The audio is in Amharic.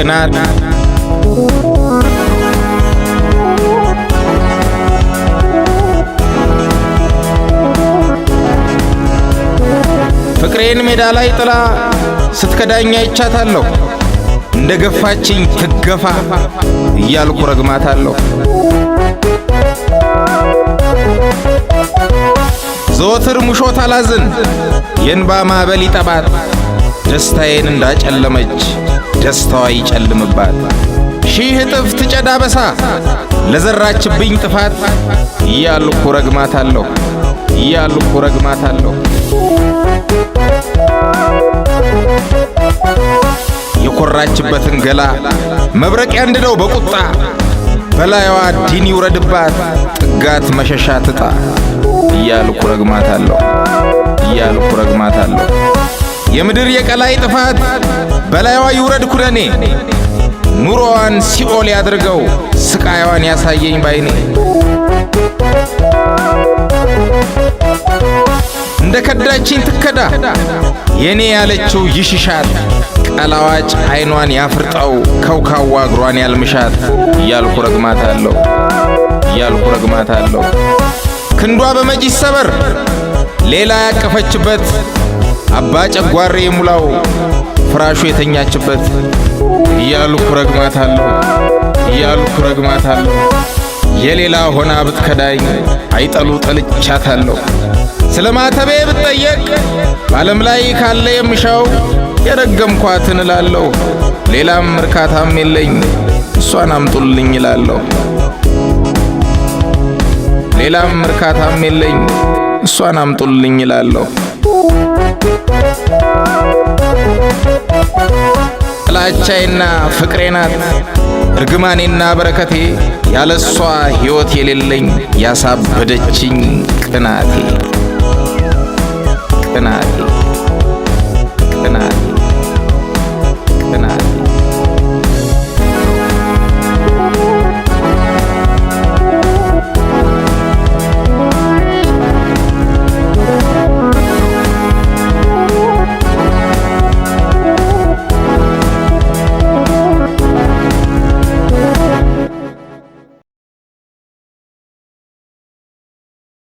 ቅናት ፍቅሬን ሜዳ ላይ ጥላ ስትከዳኝ አይቻታለሁ። እንደ ገፋችኝ ትገፋ እያልኩ ረግማታለሁ። ዘወትር ሙሾት አላዝን የእንባ ማዕበል ይጠባት። ደስታዬን እንዳጨለመች ደስታዋ ይጨልምባት። ሺህ እጥፍ ትጨዳ በሳ ለዘራችብኝ ጥፋት እያልኩ ረግማታለሁ እያልኩ ረግማታለሁ። የኮራችበትን ገላ መብረቅ ያንድደው በቁጣ በላይዋ ዲን ይውረድባት ጥጋት መሸሻ ትጣ እያልኩ ረግማታለሁ እያልኩ ረግማታለሁ። የምድር የቀላይ ጥፋት በላይዋ ይውረድ ኩነኔ ኑሮዋን ሲኦል ያድርገው ስቃይዋን ያሳየኝ ባይኔ። እንደ ከዳችኝ ትከዳ የኔ ያለችው ይሽሻት ቀላዋጭ አይኗን ያፍርጠው ከውካዋ እግሯን ያልምሻት እያልኩ ረግማታለሁ እያልኩ ረግማታለሁ። ክንዷ በመጅ ሰበር ሌላ ያቀፈችበት አባ ጨጓሬ ሙላው ፍራሹ የተኛችበት እያልኩ ረግማታለሁ እያልኩ ረግማታለሁ። የሌላ ሆና ብትከዳኝ አይጠሉ ጠልቻታለሁ። ስለማተቤ ብትጠየቅ በዓለም ላይ ካለ የምሻው የረገምኳትን እላለሁ። ሌላም እርካታም የለኝ እሷን አምጡልኝ እላለሁ። ሌላም እርካታም የለኝ እሷን አምጡልኝ እላለሁ። ጥላቻዬና ፍቅሬ ናት እርግማኔና በረከቴ ያለሷ ሕይወት የሌለኝ ያሳበደችኝ ቅናቴ ቅናቴ